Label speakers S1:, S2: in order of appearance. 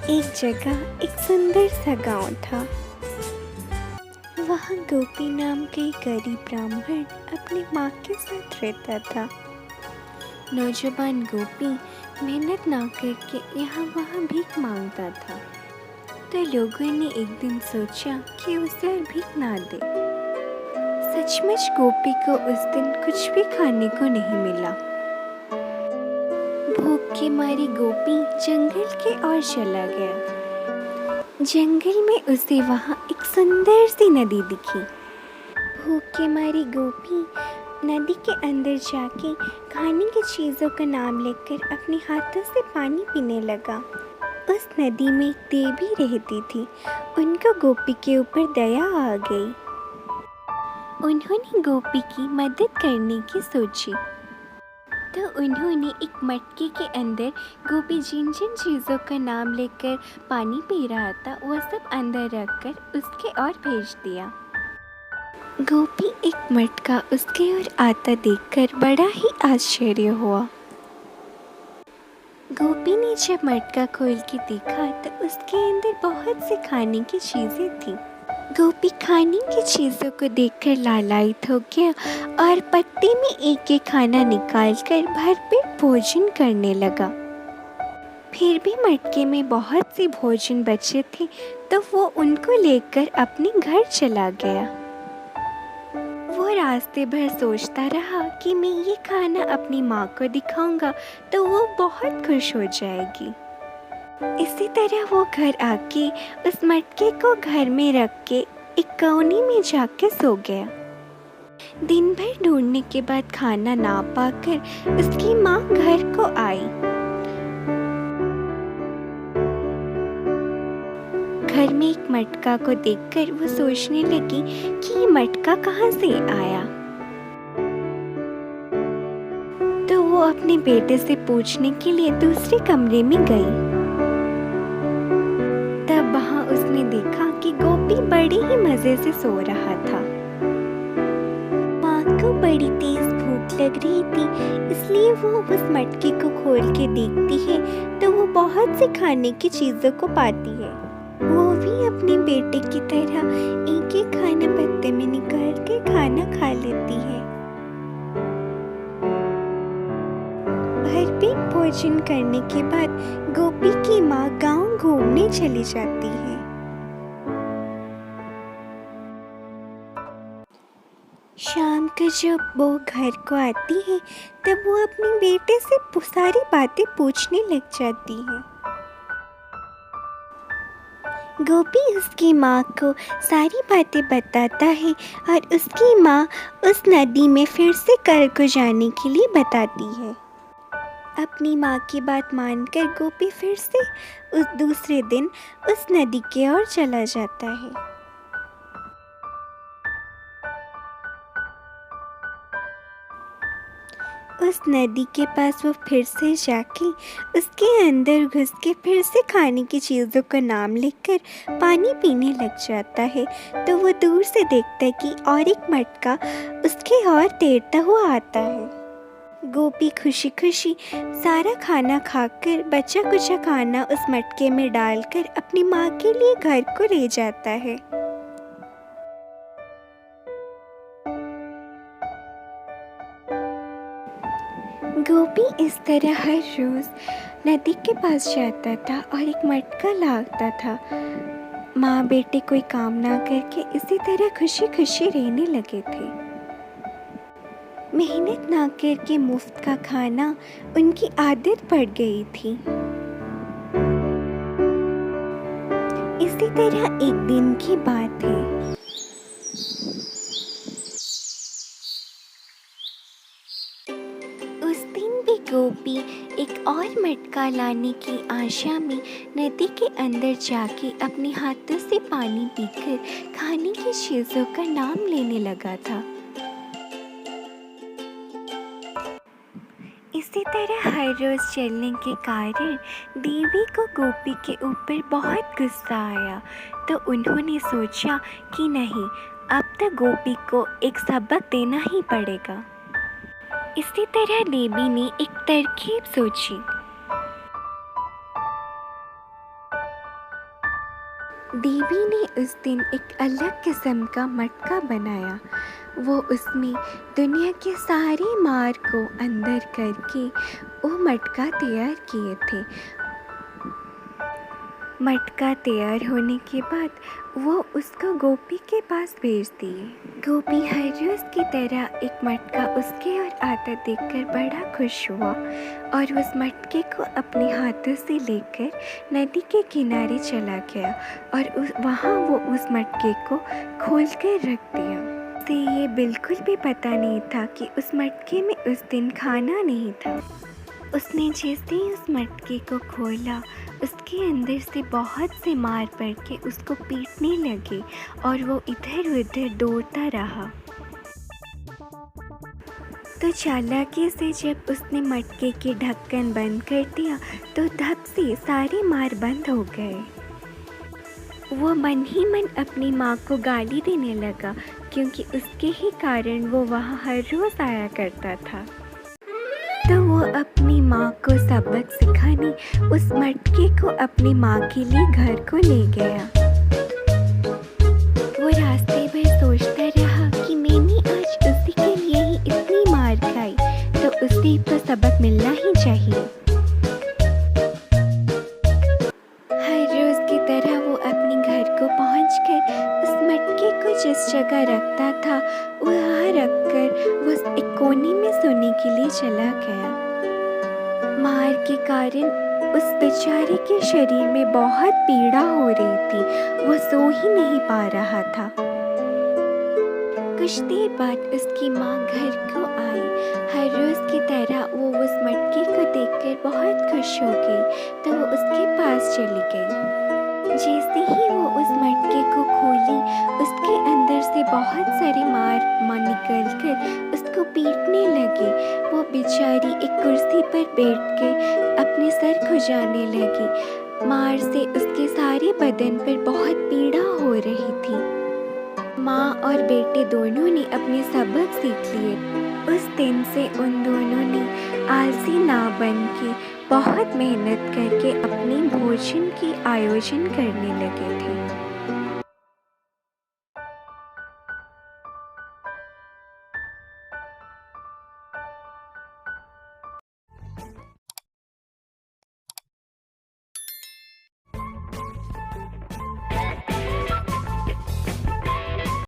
S1: एक जगह एक सुंदर सा गांव था। वहाँ गोपी नाम के एक गरीब ब्राह्मण अपनी माँ के साथ रहता था। नौजवान गोपी मेहनत ना करके यहाँ वहाँ भीख मांगता था। तो लोगों ने एक दिन सोचा कि उसे और भीख ना दे। सचमुच गोपी को उस दिन कुछ भी खाने को नहीं मिला। भूख के मारी गोपी जंगल की ओर चला गया। जंगल में उसे वहाँ एक सुंदर सी नदी दिखी। भूख के मारी गोपी नदी के अंदर जाके खाने की चीज़ों का नाम लेकर अपने हाथों से पानी पीने लगा। उस नदी में एक देवी रहती थी। उनको गोपी के ऊपर दया आ गई। उन्होंने गोपी की मदद करने की सोची। तो उन्होंने एक मटके के अंदर गोपी जिन जिन चीज़ों का नाम लेकर पानी पी रहा था वह सब अंदर रखकर उसके ओर भेज दिया। गोपी एक मटका उसके ओर आता देखकर बड़ा ही आश्चर्य हुआ। गोपी ने जब मटका खोल के देखा तो उसके अंदर बहुत सी खाने की चीज़ें थीं। गोपी खाने की चीज़ों को देखकर लालायित हो गया और पत्ते में एक एक खाना निकालकर भरपेट भोजन करने लगा। फिर भी मटके में बहुत सी भोजन बचे थे तो वो उनको लेकर अपने घर चला गया। वो रास्ते भर सोचता रहा कि मैं ये खाना अपनी माँ को दिखाऊंगा तो वो बहुत खुश हो जाएगी। इसी तरह वो घर आके उस मटके को घर में रख के एक कोने में जाके सो गया। दिन भर ढूंढने के बाद खाना ना पाकर उसकी माँ घर को आई। घर में एक मटका को देखकर वो सोचने लगी कि ये मटका कहाँ से आया। तो वो अपने बेटे से पूछने के लिए दूसरे कमरे में गई। तब वहाँ उसने देखा कि गोपी बड़ी ही मजे से सो रहा था। माँ को बड़ी तेज भूख लग रही थी, इसलिए वो उस मटके को खोल के देखती है तो वो बहुत सी खाने की चीज़ों को पाती है। वो भी अपने बेटे की तरह एक एक खाना पत्ते में निकाल के खाना खा लेती है। भरपेट भोजन करने के बाद गोपी की माँ गांव घूमने चली जाती है। शाम को जब वो घर को आती है तब वो अपने बेटे से सारी बातें पूछने लग जाती है। गोपी उसकी माँ को सारी बातें बताता है और उसकी माँ उस नदी में फिर से कल को जाने के लिए बताती है। अपनी माँ की बात मानकर गोपी फिर से उस दूसरे दिन उस नदी की ओर चला जाता है। उस नदी के पास वो फिर से जाके उसके अंदर घुस के फिर से खाने की चीज़ों का नाम लेकर पानी पीने लग जाता है। तो वो दूर से देखता है कि और एक मटका उसके और तैरता हुआ आता है। गोपी खुशी खुशी सारा खाना खाकर बचा कुचा खाना उस मटके में डालकर अपनी माँ के लिए घर को ले जाता है। गोपी इस तरह हर रोज़ नदी के पास जाता था और एक मटका लाता था। माँ बेटे कोई काम ना करके इसी तरह खुशी खुशी रहने लगे थे। मेहनत ना करके मुफ्त का खाना उनकी आदत पड़ गई थी। इसी तरह एक दिन की बात है। उस दिन भी गोपी एक और मटका लाने की आशा में नदी के अंदर जाके अपने हाथों से पानी पीकर खाने की चीज़ों का नाम लेने लगा था। इसी तरह हर रोज़ चलने के कारण देवी को गोपी के ऊपर बहुत गुस्सा आया। तो उन्होंने सोचा कि नहीं, अब तो गोपी को एक सबक देना ही पड़ेगा। इसी तरह देवी ने एक तरकीब सोची। देवी ने उस दिन एक अलग किस्म का मटका बनाया। वो उसमें दुनिया के सारे मार को अंदर करके वो मटका तैयार किए थे। मटका तैयार होने के बाद वो उसको गोपी के पास भेज दिए। गोपी हर रोज़ की तरह एक मटका उसके और आता देखकर बड़ा खुश हुआ और उस मटके को अपने हाथों से लेकर नदी के किनारे चला गया और वहाँ वो उस मटके को खोल कर रख दिया। उसे ये बिल्कुल भी पता नहीं था कि उस मटके में उस दिन खाना नहीं था। उसने जैसे ही उस मटके को खोला, उसके अंदर से बहुत से मार पड़ के उसको पीटने लगे और वो इधर उधर दौड़ता रहा। तो चालाकी से जब उसने मटके के ढक्कन बंद कर दिया तो धप से सारे मार बंद हो गए। वो मन ही मन अपनी माँ को गाली देने लगा क्योंकि उसके ही कारण वो वहाँ हर रोज़ आया करता था। तो वो अपनी माँ को सबक सिखाने उस मटके को अपनी माँ के लिए घर को ले गया। वो रास्ते भर सोचता रहा कि मैंने आज उसी के लिए ही इतनी मार खाई, तो उसे तो सबक मिलना ही चाहिए। हर रोज़ की तरह वो अपने घर को पहुंचकर उस मटके को जिस जगह रखता था वहाँ रखकर वो एक कोने में सोने के लिए चला गया। मार के कारण उस बेचारे के शरीर में बहुत पीड़ा हो रही थी, वो सो ही नहीं पा रहा था। कुछ देर बाद उसकी माँ घर को आई। हर रोज़ की तरह वो उस मटके को देखकर बहुत खुश हो गई, तो वो उसके पास चली गई। जैसे ही वो उस मटके को खोली, उसके अंदर से बहुत सारे मार निकल कर उसको पीटने लगे। वो बेचारी एक कुर्सी पर बैठ के अपने सर खुजाने लगी। मार से उसके सारे बदन पर बहुत पीड़ा हो रही थी। माँ और बेटे दोनों ने अपने सबक सीख लिए। उस दिन से उन दोनों ने आलसी ना बन के बहुत मेहनत करके अपने भोजन की आयोजन करने लगे थे।